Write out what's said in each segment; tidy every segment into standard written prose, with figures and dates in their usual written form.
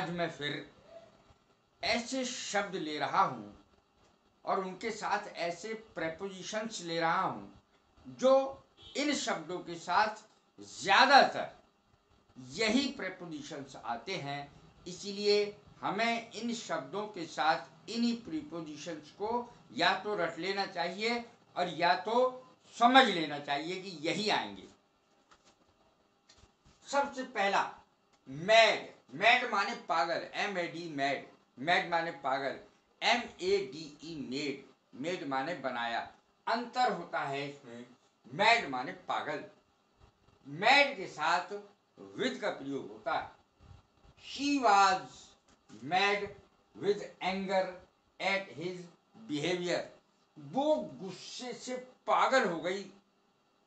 आज मैं फिर ऐसे शब्द ले रहा हूँ और उनके साथ ऐसे प्रेपोजिशंस ले रहा हूँ जो इन शब्दों के साथ ज़्यादातर यही प्रेपोजिशंस आते हैं। इसीलिए हमें इन शब्दों के साथ इन्हीं प्रीपोजिशंस को या तो रट लेना चाहिए और या तो समझ लेना चाहिए कि यही आएंगे। सबसे पहला मैड। मैड माने पागल, MAD मैड। मैड माने पागल, MADE मेड। मेड माने बनाया। अंतर होता है इसमें, मैड माने पागल। मैड के साथ विद का प्रयोग होता है। She was mad with anger at his behaviour. वो गुस्से से पागल हो गई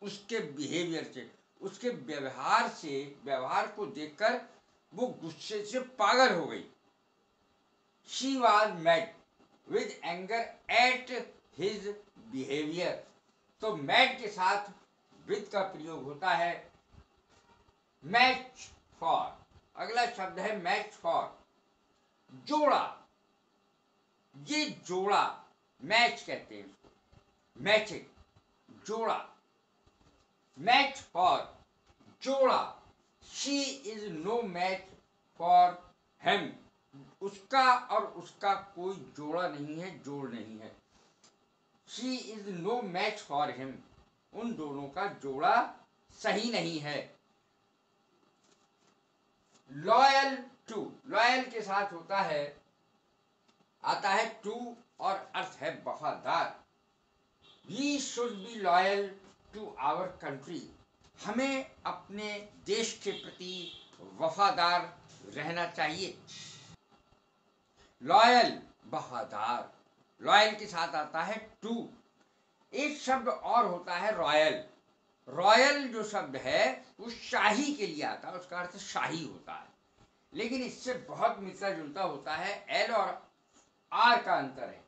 उसके बिहेवियर से, उसके व्यवहार से, व्यवहार को देखकर वो गुस्से से पागल हो गई। She was mad with anger at his behaviour. तो मैड के साथ विद का प्रयोग होता है। मैच फॉर, अगला शब्द है मैच फॉर, जोड़ा। ये जोड़ा, मैच कहते हैं इसको, मैचिंग, जोड़ा। मैच फॉर, जोड़ा। She is no match for him. उसका और उसका कोई जोड़ा नहीं है, जोड़ नहीं है। She is no match for him, उन दोनों का जोड़ा सही नहीं है। लॉयल टू, लॉयल के साथ होता है, आता है टू और अर्थ है वफादार। We should be loyal to our country. हमें अपने देश के प्रति वफादार रहना चाहिए। लॉयल, वफादार। लॉयल के साथ आता है टू। एक शब्द और होता है रॉयल। रॉयल जो शब्द है वो शाही के लिए आता है, उसका अर्थ शाही होता है, लेकिन इससे बहुत मिलता जुलता होता है। एल और आर का अंतर है,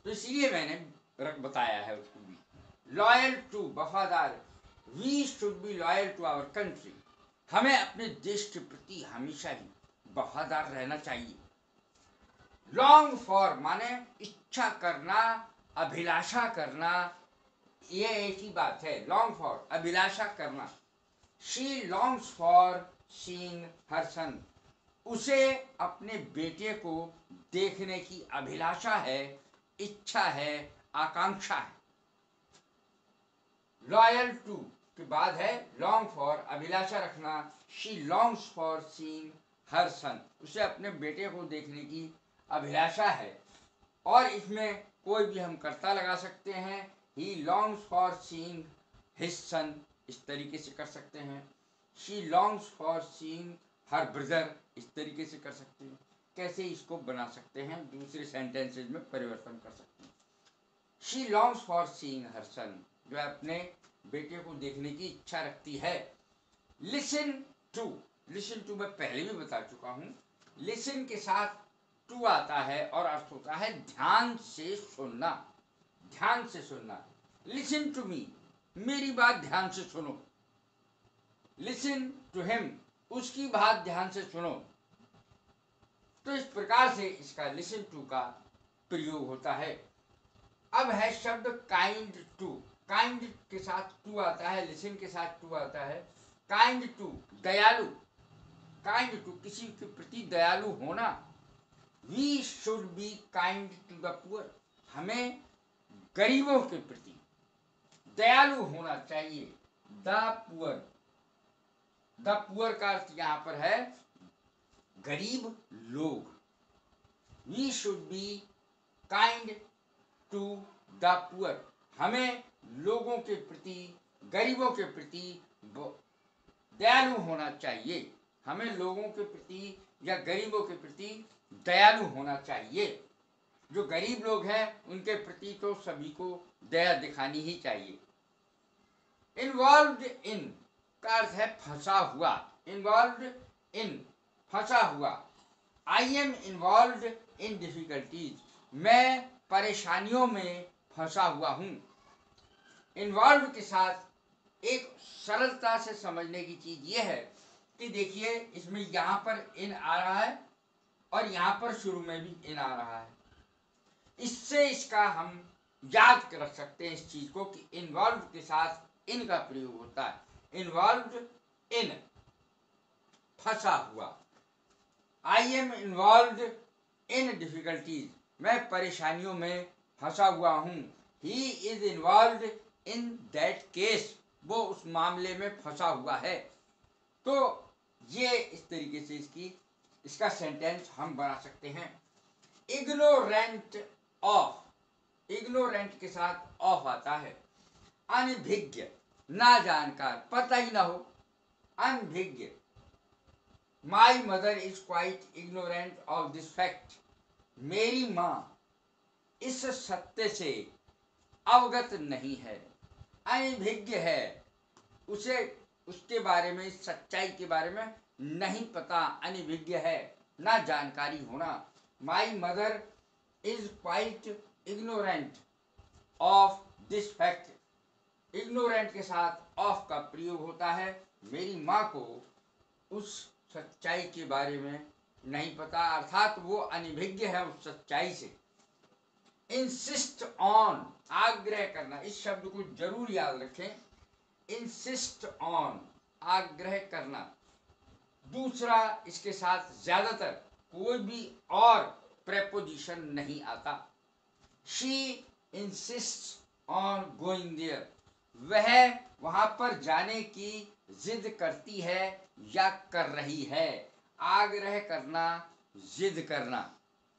तो इसलिए मैंने बताया है उसको भी। लॉयल टू, वफादार। We should be loyal to our country. हमें अपने देश के प्रति हमेशा ही वफादार रहना चाहिए। लॉन्ग फॉर माने इच्छा करना, अभिलाषा करना, ये एक ही बात है। लॉन्ग फॉर, अभिलाषा करना। She longs for seeing her son. उसे अपने बेटे को देखने की अभिलाषा है, इच्छा है, आकांक्षा है। लॉयल टू के बाद है लॉन्ग फॉर, अभिलाषा रखना। She longs for seeing her son, उसे अपने बेटे को देखने की अभिलाषा है। और इसमें कोई भी हम कर्ता लगा सकते हैं। He longs for seeing his son, इस तरीके से कर सकते हैं। She longs for seeing her brother, इस तरीके से कर सकते हैं। कैसे इसको बना सकते हैं, दूसरे सेंटेंसेज में परिवर्तन कर सकते हैं। She longs for seeing her son, जो अपने बेटे को देखने की इच्छा रखती है। लिसन टू, लिसन टू मैं पहले भी बता चुका हूं। लिसन के साथ टू आता है और अर्थ होता है ध्यान से सुनना, ध्यान से सुनना। लिसन टू मी, मेरी बात ध्यान से सुनो। लिसन टू हिम, उसकी बात ध्यान से सुनो। तो इस प्रकार से इसका लिसन टू का प्रयोग होता है। अब है शब्द काइंड टू। काइंड के साथ टू आता है, लिसन के साथ टू आता है। काइंड टू, दयालु। काइंड टू, किसी के प्रति दयालु होना। We should be kind to the poor, हमें गरीबों के प्रति दयालु होना चाहिए। द पुअर, द पुअर का अर्थ यहां पर है गरीब लोग। We should be kind to the poor, हमें लोगों के प्रति, गरीबों के प्रति दयालु होना चाहिए। हमें लोगों के प्रति या गरीबों के प्रति दयालु होना चाहिए। जो गरीब लोग हैं उनके प्रति तो सभी को दया दिखानी ही चाहिए। इन्वॉल्व्ड इन का अर्थ है फंसा हुआ। इन्वॉल्व्ड इन, फंसा हुआ। I am involved in difficulties, मैं परेशानियों में फंसा हुआ हूं। इन्वॉल्व के साथ एक सरलता से समझने की चीज यह है कि देखिए इसमें यहाँ पर इन आ रहा है और यहाँ पर शुरू में भी इन आ रहा है। इससे इसका हम याद रख सकते हैं इस चीज को कि इन्वॉल्व के साथ इन का प्रयोग होता है। इन्वॉल्व इन, फंसा हुआ। I am involve in difficulties, मैं परेशानियों में फंसा हुआ हूं। He is involve in that case, वो उस मामले में फंसा हुआ है। तो ये इस तरीके से इसका सेंटेंस हम बना सकते हैं। इग्नोरेंट ऑफ, इग्नोरेंट के साथ ऑफ आता है। अनभिज्ञ, ना जानकार, पता ही ना हो, अनभिज्ञ। My mother is quite ignorant of this fact, मेरी माँ इस सत्य से अवगत नहीं है। अनभिज्ञ है, उसे उसके बारे में, सच्चाई के बारे में नहीं पता, अनभिज्ञ है, ना जानकारी होना। My mother is quite ignorant of this fact, ignorant के साथ ऑफ का प्रयोग होता है। मेरी माँ को उस सच्चाई के बारे में नहीं पता, अर्थात वो अनभिज्ञ है उस सच्चाई से। इंसिस्ट ऑन, आग्रह करना, इस शब्द को जरूर याद रखें। इंसिस्ट ऑन, आग्रह करना। दूसरा, इसके साथ ज्यादातर कोई भी और प्रेपोजिशन नहीं आता। She insist on going there, वह वहां पर जाने की जिद करती है या कर रही है। आग्रह करना, जिद करना।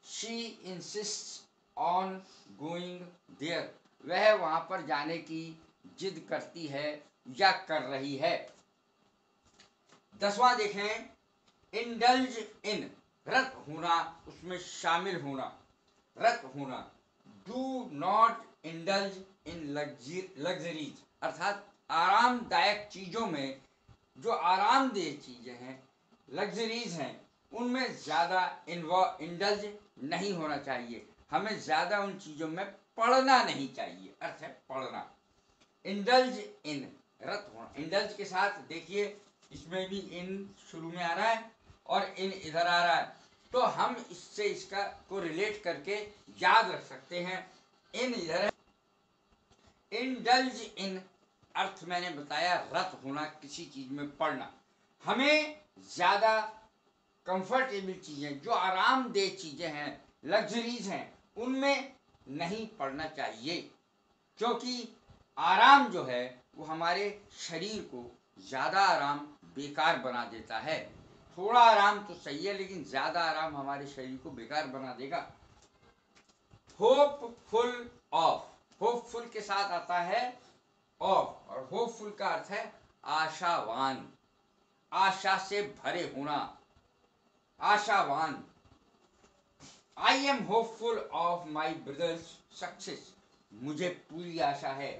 She insist on going there, वह वहां पर जाने की जिद करती है या कर रही है। 10वां देखें, इंडल्ज इन, रत होना, उसमें शामिल होना, रत होना। Do not indulge in luxuries, अर्थात आरामदायक चीजों में, जो आरामदेह चीजें हैं, लग्जरीज हैं, उनमें ज्यादा इंडल्ज नहीं होना चाहिए। हमें ज्यादा उन चीजों में पढ़ना नहीं चाहिए, अर्थ है पढ़ना। इंडल्ज इन, रत होना। इंडल्ज के साथ देखिए इसमें भी इन शुरू में आ रहा है और इन इधर आ रहा है, तो हम इससे इसका को रिलेट करके याद रख सकते हैं। इन इधर है, इंडल्ज इन अर्थ मैंने बताया रत होना, किसी चीज में पढ़ना। हमें ज्यादा कंफर्टेबल चीजें, जो आरामदेह चीजें हैं, लग्जरीज हैं, उनमें नहीं पढ़ना चाहिए, क्योंकि आराम जो है वो हमारे शरीर को, ज्यादा आराम बेकार बना देता है। थोड़ा आराम तो सही है, लेकिन ज्यादा आराम हमारे शरीर को बेकार बना देगा। होपफुल ऑफ, होपफुल के साथ आता है ऑफ, और होपफुल का अर्थ है आशावान, आशा से भरे होना, आशावान। I am hopeful of my brother's success, मुझे पूरी आशा है।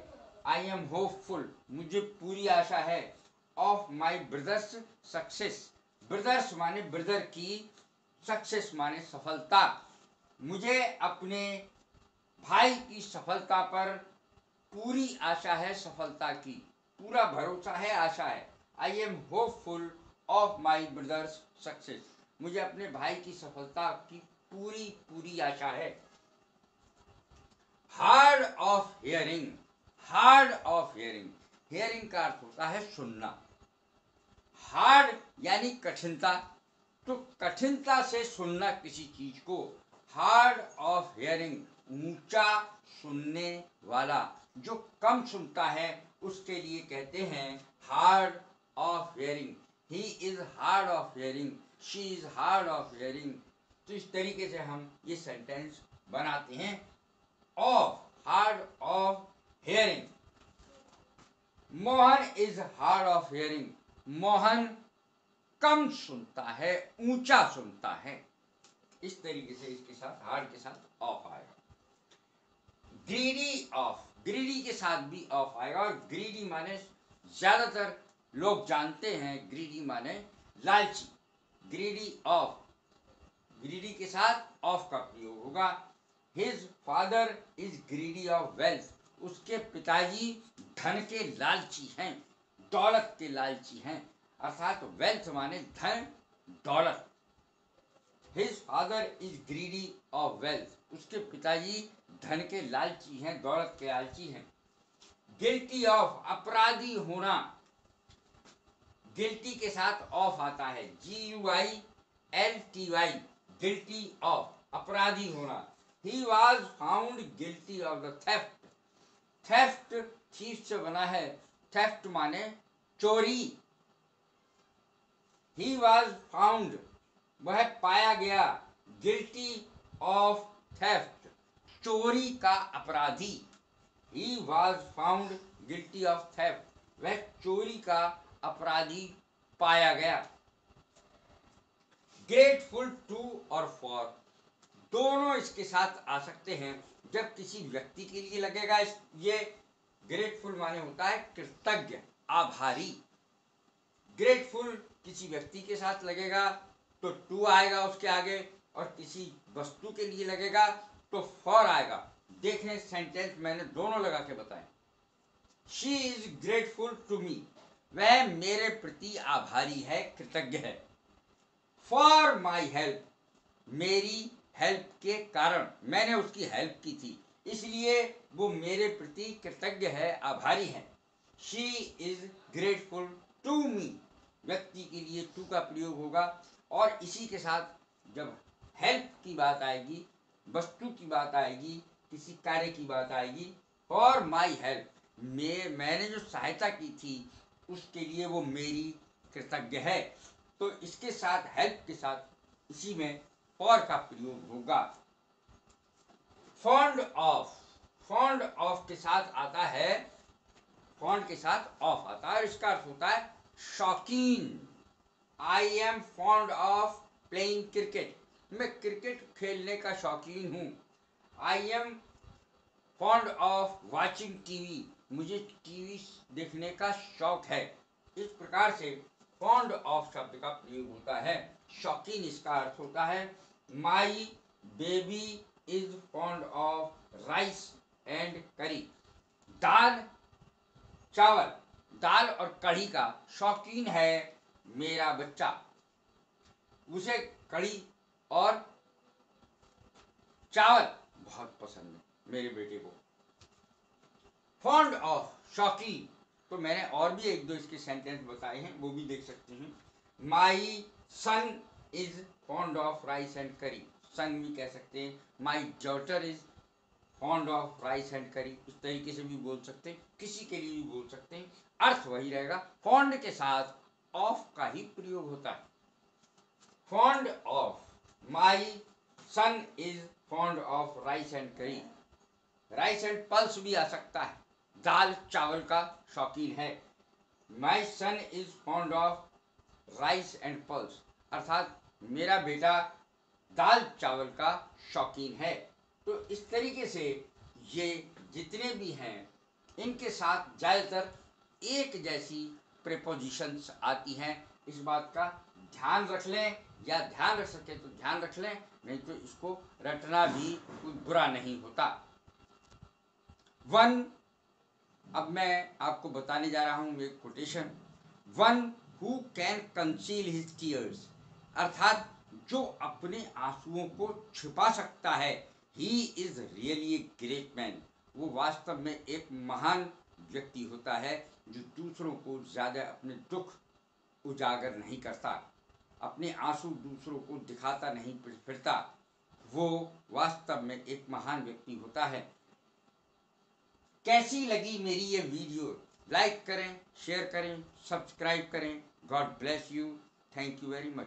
आई एम होपफुल, मुझे पूरी आशा है, of my brother's success, brothers माने ब्रदर की, सक्सेस माने सफलता। मुझे अपने भाई की सफलता पर पूरी आशा है, सफलता की पूरा भरोसा है, आशा है। आई am hopeful of my brother's success, मुझे अपने भाई की सफलता की पूरी पूरी आशा है। Hard of hearing, hard of hearing, hearing का अर्थ होता है सुनना। हार्ड यानी कठिनता, तो कठिनता से सुनना किसी चीज को। हार्ड ऑफ हियरिंग, ऊंचा सुनने वाला, जो कम सुनता है उसके लिए कहते हैं hard of hearing. He is hard of hearing, she is hard of hearing. तो इस तरीके से हम ये सेंटेंस बनाते हैं। Of, hard of hearing. Mohan is hard of hearing, Mohan कम सुनता है, ऊंचा सुनता है। इस तरीके से इसके साथ, हार्ड के साथ ऑफ आएगा। ग्रीडी ऑफ, ग्रीडी के साथ भी ऑफ आएगा, और ग्रीडी माने ज्यादातर लोग जानते हैं, ग्रीडी माने लालची। ग्रीडी ऑफ, ग्रीडी के साथ ऑफ का प्रयोग होगा। His father is greedy of wealth, उसके पिताजी धन के लालची हैं, दौलत के लालची हैं। अर्थात वेल्थ माने धन दौलत। His father is greedy of wealth, उसके पिताजी धन के लालची हैं, दौलत के लालची हैं। गिल्टी ऑफ, अपराधी होना, गिल्टी के साथ ऑफ आता है, GUILTY, गिल्टी ऑफ, अपराधी होना। He was found guilty of the theft, theft thief से बना है, थेफ्ट माने चोरी। ही वॉज फाउंड, वह पाया गया, गिल्टी ऑफ थेफ्ट, चोरी का अपराधी। He was found guilty of theft, वह चोरी का अपराधी पाया गया। ग्रेटफुल टू और फॉर, दोनों इसके साथ आ सकते हैं। जब किसी व्यक्ति के लिए लगेगा ये ग्रेटफुल माने होता है कृतज्ञ, आभारी। ग्रेटफुल किसी व्यक्ति के साथ लगेगा तो टू आएगा उसके आगे, और किसी वस्तु के लिए लगेगा तो फॉर आएगा। देखें सेंटेंस मैंने दोनों लगा के बताए। She is grateful to me, वह मेरे प्रति आभारी है, कृतज्ञ है। फॉर माई हेल्प, मेरी हेल्प के कारण, मैंने उसकी हेल्प की थी इसलिए वो मेरे प्रति कृतज्ञ है, आभारी है। She is grateful to me, व्यक्ति के लिए टू का प्रयोग होगा। और इसी के साथ जब हेल्प की बात आएगी, वस्तु की बात आएगी, किसी कार्य की बात आएगी, फॉर माई हेल्प, मैंने जो सहायता की थी उसके लिए वो मेरी कृतज्ञ है। तो इसके साथ हेल्प के साथ इसी में फॉर का प्रयोग होगा। फॉन्ड ऑफ, फॉन्ड ऑफ के साथ आता है, फॉन्ड के साथ ऑफ आता है और इसका अर्थ होता है शौकीन। I am fond of playing cricket, मैं क्रिकेट खेलने का शौकीन हूँ। I am fond of watching TV, मुझे टीवी देखने का शौक है। इस प्रकार से फॉन्ड ऑफ शब्द का प्रयोग होता है। शौकीन इसका अर्थ होता है। My baby is fond of rice and करी, दाल चावल, दाल और कढ़ी का शौकीन है मेरा बच्चा, उसे कढ़ी और चावल बहुत पसंद है मेरे बेटे को। फॉन्ड ऑफ, शौकीन, तो मैंने और भी एक दो इसके सेंटेंस बताए हैं, वो भी देख सकते हैं। My son is fond of rice and curry, son भी कह सकते हैं। My daughter is fond of rice and curry, इस तरीके से भी बोल सकते हैं, किसी के लिए भी बोल सकते हैं, अर्थ वही रहेगा। फॉन्ड के साथ ऑफ का ही प्रयोग होता है। Fond of, my son is fond of rice and curry, rice and pulse भी आ सकता है, दाल चावल का शौकीन है। My son is fond of rice and pulse, अर्थात मेरा बेटा दाल चावल का शौकीन है। तो इस तरीके से ये जितने भी हैं इनके साथ ज़्यादातर एक जैसी प्रीपोजिशंस आती हैं। इस बात का ध्यान रख लें, या ध्यान रख सके तो ध्यान रख लें, नहीं तो इसको रटना भी कोई बुरा नहीं होता। वन, अब मैं आपको बताने जा रहा हूँ एक quotation. One who can conceal his tears, अर्थात जो अपने आंसुओं को छिपा सकता है, he is really a great man, वो वास्तव में एक महान व्यक्ति होता है जो दूसरों को ज़्यादा अपने दुख उजागर नहीं करता, अपने आंसू दूसरों को दिखाता नहीं फिरता, वो वास्तव में एक महान व्यक्ति होता है। कैसी लगी मेरी ये वीडियो? लाइक करें, शेयर करें, सब्सक्राइब करें। God bless you. Thank you very much.